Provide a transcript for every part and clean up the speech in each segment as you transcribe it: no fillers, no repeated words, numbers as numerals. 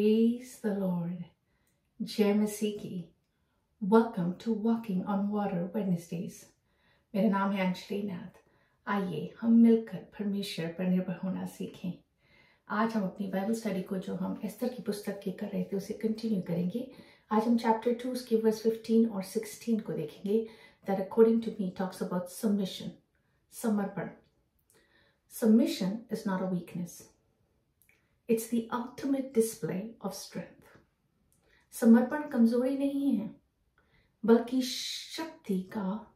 Praise the Lord. जय मसीह की. Welcome to Walking on Water Wednesdays. मेरा नाम है अंजलि नाथ. आइए हम मिलकर परमेश्वर पर निर्भर होना सीखें. आज हम अपनी बाइबल स्टडी को जो हम एस्तर की पुस्तक के कर रहे थे उसे कंटिन्यू करेंगे. आज हम चैप्टर 2 के वर्स 15 और 16 को देखेंगे. That according to me talks about submission. समर्पण. Submission is not a weakness. It's the ultimate display of strength. समर्पण कमजोरी नहीं है बल्कि शक्ति का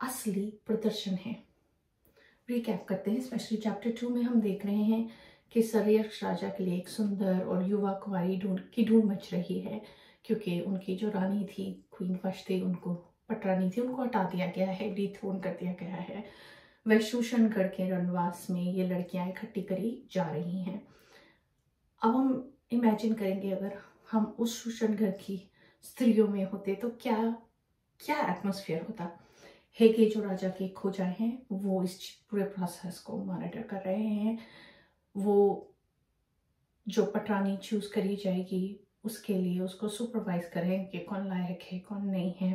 असली प्रदर्शन है. रिकैप करते हैं. स्पेशली चैप्टर 2 में हम देख रहे हैं कि सरेयर्क्ष राजा के लिए एक सुंदर और युवा कुंवारी की ढूंढ मच रही है, क्योंकि उनकी जो रानी थी, क्वीन वश्ति, उनको पटरानी थी, उनको हटा दिया गया है, डिथ्रोन कर दिया गया है. वह शूशनगढ़ के रणवास में ये लड़कियां इकट्ठी करी जा रही हैं. अब हम इमेजिन करेंगे अगर हम उस शूशनगढ़ की स्त्रियों में होते तो क्या क्या एटमॉस्फेयर होता. हेगे जो राजा के खोजा हैं वो इस पूरे प्रोसेस को मॉनिटर कर रहे हैं. वो जो पटरानी चूज करी जाएगी उसके लिए उसको सुपरवाइज करें कि कौन लायक है कौन नहीं है.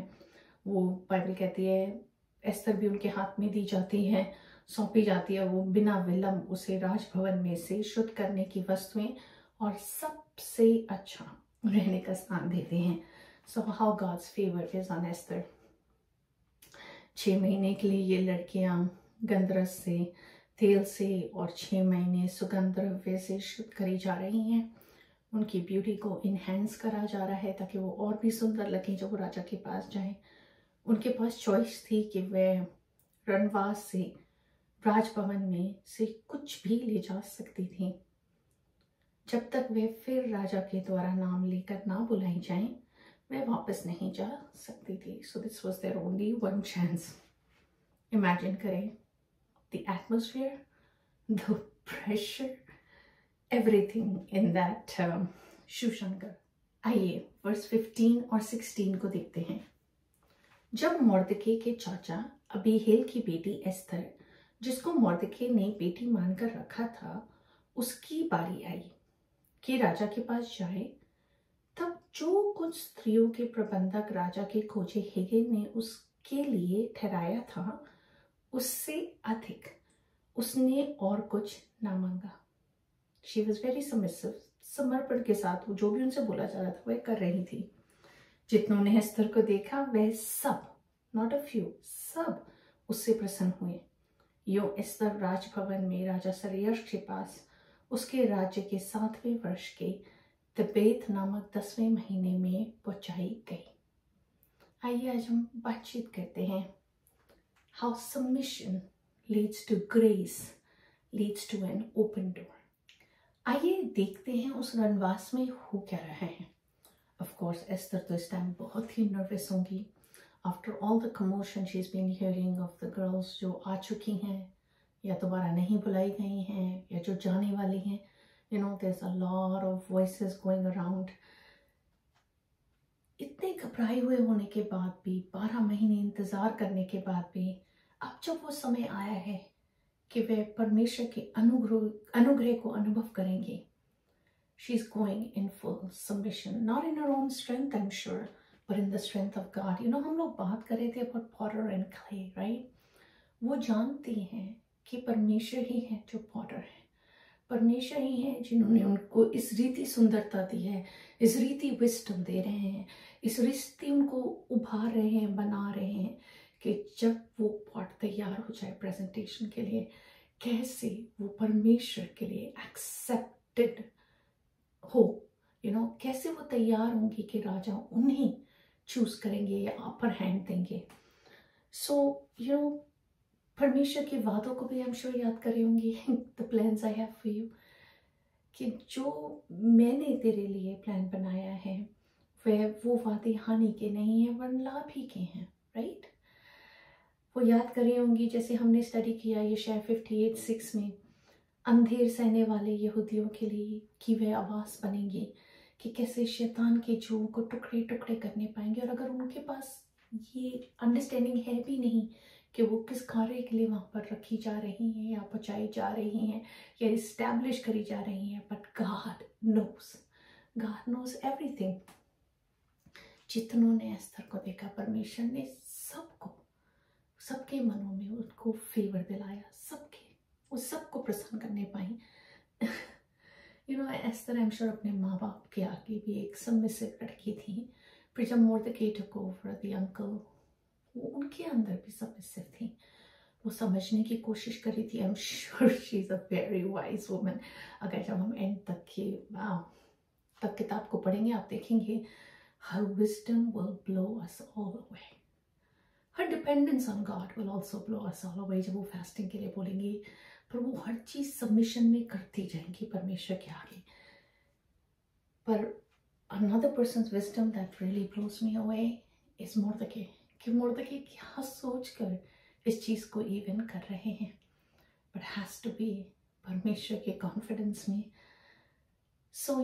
वो बाइबल कहती है एस्तर भी उनके हाथ में दी जाती है, सौंपी जाती है. वो बिना विलंब उसे राजभवन में से शुद्ध करने की वस्तुएं और सबसे अच्छा रहने का स्थान देते हैं. So how God's favour is on Esther. 6 महीने के लिए ये लड़कियां गंधरस से, तेल से और 6 महीने सुगंध द्रव्य से शुद्ध करी जा रही हैं. उनकी ब्यूटी को इनहेंस करा जा रहा है ताकि वो और भी सुंदर लगें जब वो राजा के पास जाएं. उनके पास चॉइस थी कि वह रणवास से राजभवन में से कुछ भी ले जा सकती थी. जब तक वे फिर राजा के द्वारा नाम लेकर ना बुलाई जाएं, वे वापस नहीं जा सकती थी. So this was there only one chance. Imagine करें the atmosphere, the pressure, everything in that शूशनगढ़. आइए वर्स 15 और 16 को देखते हैं. जब मोर्दके के चाचा अबीहेल की बेटी एस्तर, जिसको मोर्दके ने बेटी मानकर रखा था, उसकी बारी आई कि राजा के पास जाए, तब जो कुछ स्त्रियों के प्रबंधक राजा के खोजे हेगे ने उसके लिए ठहराया था उससे अधिक उसने और कुछ ना मांगा. She was very submissive. समर्पण के साथ वो जो भी उनसे बोला जा रहा था वह कर रही थी. जितनों ने एस्तर को देखा वह सब, नॉट अ फ्यू, सब उससे प्रसन्न हुए. यो एस्तर राजभवन में राजा सरेयर्क्ष के पास उसके राज्य के 7वें वर्ष के तबेत नामक 10वें महीने में पहुंचाई गई. आइए आज हम बातचीत करते हैं. How submission leads to grace, leads to an open door. आइए देखते हैं उस रणवास में हो क्या रहा है. ऑफ कोर्स एस्तर तो इस टाइम बहुत ही नर्वस होंगी. After all the commotion she is been hearing of the girls जो आ चुकी हैं या दोबारा नहीं बुलाई गई हैं या जो जाने वाली हैं. You know there is a lot of voices going around. इतने घबराए हुए होने के बाद भी, 12 महीने इंतजार करने के बाद भी, अब जब वो समय आया है कि वे परमेश्वर के अनुग्रह को अनुभव करेंगे, she is going in full submission, not in her own strength I am sure, but in the strength of God. You know, हम लोग बात कर रहे थे about potter and clay, right? वो जानती हैं कि परमेश्वर ही है जो पॉटर है. परमेश्वर ही है जिन्होंने उनको इस रीति सुंदरता दी है, इस रीति विस्डम दे रहे हैं, इस रीति उनको उभार रहे हैं, बना रहे हैं कि जब वो पॉट तैयार हो जाए प्रेजेंटेशन के लिए, कैसे वो परमेश्वर के लिए एक्सेप्टेड हो. यू नो, कैसे वो तैयार होंगी कि राजा उन्हें चूज करेंगे या अपर हैंड देंगे. सो यू नो, परमेश्वर के वादों को भी हम श्योर याद कर रहे होंगे. The plans I have for you, कि जो मैंने तेरे लिए प्लान बनाया है वह वो वादे हानि के नहीं है वरन लाभ ही के हैं. राइट? वो याद कर रही होंगी जैसे हमने स्टडी किया यशायाह 58:6 में, अंधेर सहने वाले यहूदियों के लिए कि वह आवाज बनेंगी कि कैसे शैतान के जुओं को टुकड़े टुकड़े करने पाएंगे. और अगर उनके पास ये अंडरस्टैंडिंग है भी नहीं कि वो किस कार्य के लिए वहाँ पर रखी जा रही हैं या पहुँचाई जा रही हैं या इस्टेब्लिश करी जा रही हैं, but God knows, God knows everything. जितनों ने एस्थर को देखा, परमेश्वर ने सबके मनों में उनको फेवर दिलाया, वो सबको प्रसन्न करने पाई। एस्थर आई एम श्योर अपने माँ बाप के आगे भी एक सबमिसिव लड़की थी। फिर जब Mordecai took over the uncle, वो उनके अंदर भी सबमिसिव थी। वो समझने की कोशिश कर रही थी। I am sure she is a very wise woman. अगर जब हम एंड तक किताब को पढ़ेंगे, आप देखेंगे her wisdom will blow us all away. Her dependence on God will also blow us all away. जब वो फास्टिंग के लिए बोलेंगी, पर वो हर चीज सबमिशन में करती जाएंगी परमेश्वर के आगे। पर another person's wisdom that really blows me away is Mordecai. कि मोर्दकै क्या सोचकर इस चीज को इवन कर रहे हैं, but has to be परमेश्वर के कॉन्फिडेंस में। So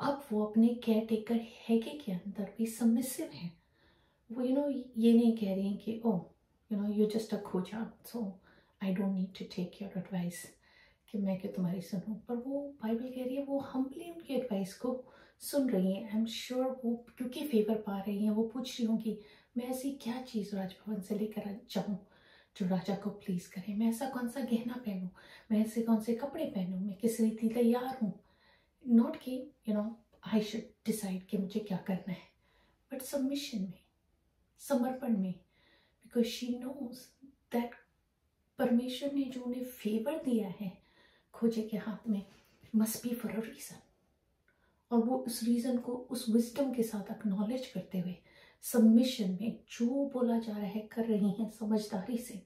अब वो अपने केयर टेकर हैगे के अंदर भी सबमिसिव हैं। वो ये नहीं कह रही हैं कि यू जस्ट अ खोजा, so I don't need to take your advice, कि मैं क्यों तुम्हारी सुनूं। पर वो बाइबल कह रही है वो हम्बली उनकी एडवाइस को सुन रही हैं। आई एम श्योर वो क्योंकि फेवर पा रही हैं, वो पूछ रही होंगी मैं ऐसी क्या चीज़ राजभवन से लेकर जाऊँ जो राजा को प्लीज करे, मैं ऐसा कौन सा गहना पहनूं, मैं ऐसे कौन से कपड़े पहनूं, मैं किस रीति तैयार हूँ। नॉट कि आई शुड डिसाइड कि मुझे क्या करना है, बट सबमिशन में, समर्पण में, बिकॉज शी नोज दैट परमेश्वर ने जो उन्हें फेवर दिया है खोजे के हाथ में must be for a reason. और वो उस रीजन को उस विजडम के साथ एक्नॉलेज करते हुए सबमिशन में जो बोला जा रहा है कर रही हैं समझदारी से,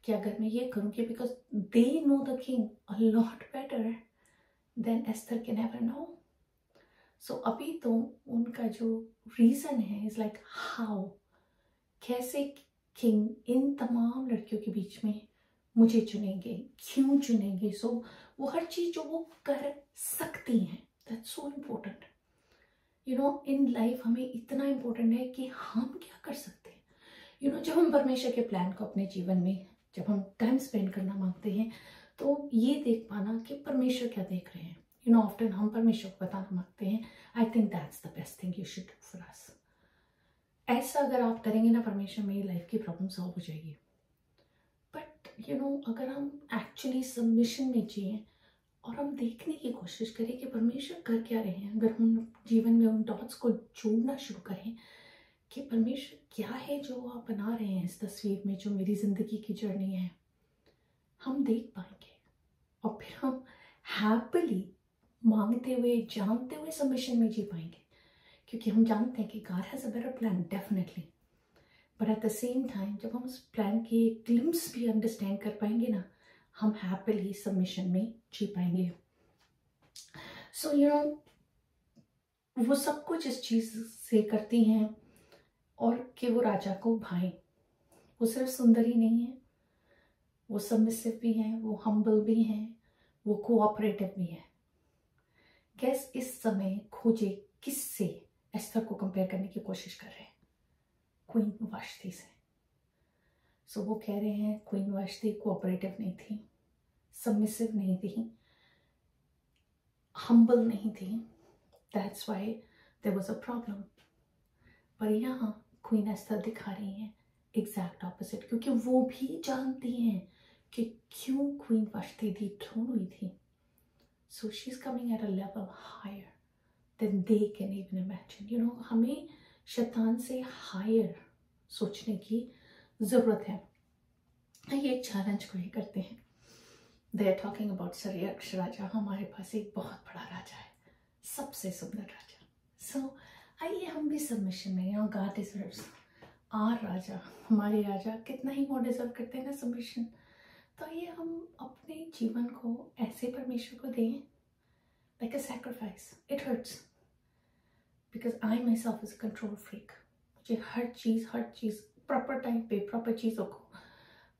कि अगर मैं ये करूँगी, because they know the king a lot better than Esther can ever know. So अभी तो उनका जो रीजन है इज लाइक हाउ, कैसे किंग इन तमाम लड़कियों के बीच में मुझे चुनेंगे, क्यों चुनेंगे। सो वो हर चीज जो वो कर सकती हैं, that's so important. In life हमें इतना इम्पोर्टेंट है कि हम क्या कर सकते हैं। जब हम परमेश्वर के प्लान को अपने जीवन में, जब हम टाइम स्पेंड करना मांगते हैं, तो ये देख पाना कि परमेश्वर क्या देख रहे हैं। ऑफ्टन हम परमेश्वर को बताना मांगते हैं, I think that's the best thing you should do for us. ऐसा अगर आप करेंगे ना, परमेश्वर मेरी लाइफ की प्रॉब्लम सॉल्व हो जाएगी। बट अगर हम एक्चुअली सबमिशन में जिए और हम देखने की कोशिश करें कि परमेश्वर कर क्या रहे हैं, अगर हम जीवन में उन डॉट्स को जोड़ना शुरू करें कि परमेश्वर क्या है जो आप बना रहे हैं इस तस्वीर में, जो मेरी जिंदगी की जर्नी है, हम देख पाएंगे। और फिर हम हैप्पीली मांगते हुए, जानते हुए सबमिशन में जी पाएंगे, क्योंकि हम जानते हैं कि God has a better plan definitely. But at the same time जब हम उस प्लान की एक ग्लिम्स भी अंडरस्टैंड कर पाएंगे ना, हम हैप्पीली सबमिशन में जी पाएंगे। सो वो सब कुछ इस चीज से करती हैं और कि वो राजा को भाएं। वो सिर्फ सुंदर ही नहीं है, वो सबमिसिव भी हैं, वो हम्बल भी हैं, वो कोऑपरेटिव भी हैं। गैस इस समय खोजे किससे एस्थर को कंपेयर करने की कोशिश कर रहे हैं? क्वीन वाश्ती से। सो वो कह रहे हैं क्वीन वाश्ती कोऑपरेटिव नहीं थी, सबमिसिव नहीं थी, हम्बल नहीं थी, that's why there was a problem. पर यहाँ क्वीन एस्थर दिखा रही हैं एग्जैक्ट ऑपोजिट, क्योंकि वो भी जानती हैं कि क्यों क्वीन वाश्ती डिथ्रोन हुई थी। So she is coming at a level higher than they can even imagine. हमें शैतान से हायर सोचने की जरूरत है। ये एक चैलेंज को ही करते हैं। दे आर टॉकिंग अबाउट सर्यक्ष राजा। हमारे पास एक बहुत बड़ा राजा है, सबसे सुंदर राजा। सो आइए हम भी सबमिशन में, गॉड डिजर्व्स आवर राजा, हमारे राजा कितना ही मोर डिजर्व करते हैं ना सबमिशन। तो आइए हम अपने जीवन को ऐसे परमेश्वर को दें, like a sacrifice. It hurts because I myself is control freak. मुझे हर चीज़ प्रॉपर टाइम पे, प्रॉपर चीज़ों को,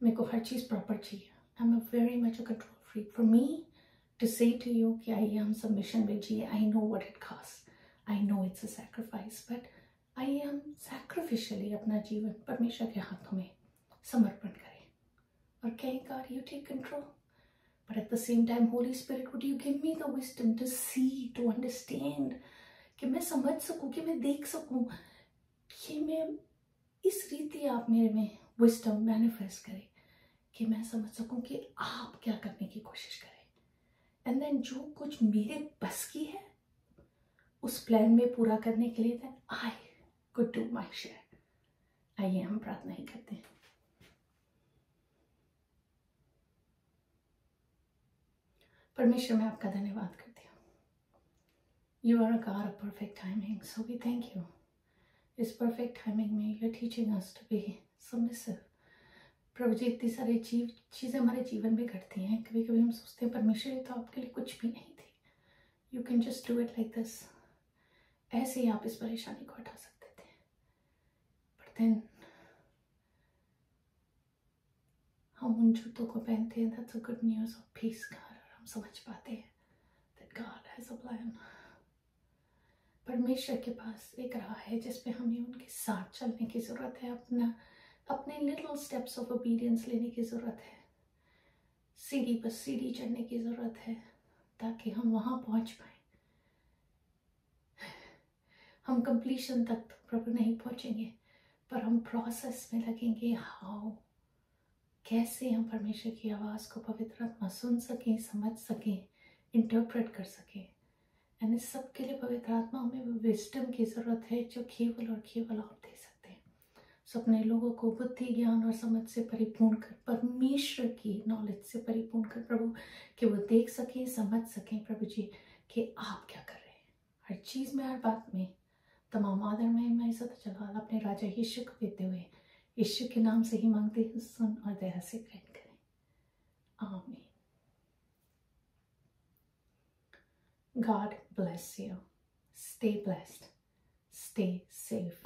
मेरे को हर चीज़ प्रॉपर चाहिए। I am very much a control freak. For me to say to you कि आइए हम सबमिशन में जिए, I know what it cost, I know it's a sacrifice, but आइए हम सैक्रिफिशियली अपना जीवन परमेश्वर के हाथों में समर्पण करें और कहें God you take control. But at the same time, Holy Spirit, would you give me the wisdom to see, to understand, कि मैं समझ सकूं, कि मैं देख सकूं, कि मैं इस रीति आप मेरे में wisdom manifest करें, कि मैं समझ सकूं कि आप क्या करने की कोशिश करें। And then जो कुछ मेरे बस की है उस प्लान में पूरा करने के लिए then I could do my share। आइए हम प्रार्थना ही करते हैं। परमेश्वर, मैं आपका धन्यवाद करती हूँ। You are a God of perfect timing, so we thank you। इस perfect timing में you're teaching us to be submissive। प्रभु जी, इतनी सारी चीज़ें हमारे जीवन में घटती हैं, कभी कभी हम सोचते हैं परमेश्वर ये तो आपके लिए कुछ भी नहीं थी, You can just do it like this। ऐसे ही आप इस परेशानी को हटा सकते थे, but then हम उन जूतों को पहनते हैं, that's a good news of peace, God। और हम समझ पाते हैं that God has a plan। परमेश्वर के पास एक राह है जिसपे हमें उनके साथ चलने की जरूरत है, अपने little steps of obedience लेने की जरूरत है, सीढ़ी पर सीढ़ी चढ़ने की जरूरत है, ताकि हम वहां पहुंच पाए। हम कंप्लीशन तक तो प्रभु नहीं पहुंचेंगे, पर हम प्रोसेस में लगेंगे, कैसे हम परमेश्वर की आवाज को पवित्र आत्मा सुन सकें, समझ सकें, इंटरप्रेट कर सकें। एंड इस सब के लिए पवित्र आत्मा हमें विजडम की जरूरत है, जो केवल और केवल आप दे सकते हैं। सो अपने लोगों को बुद्धि, ज्ञान और समझ से परिपूर्ण कर, परमेश्वर की नॉलेज से परिपूर्ण कर प्रभु, कि वो देख सकें, समझ सकें प्रभु जी कि आप क्या कर रहे हैं। हर चीज में, हर बात में तमाम आदर में इज्जत जलाल अपने राजा यीशु को देते हुए यीशु के नाम से ही मांगते हैं, सुन और दया से ग्रहण करें। आमीन। God bless you। Stay blessed। Stay safe।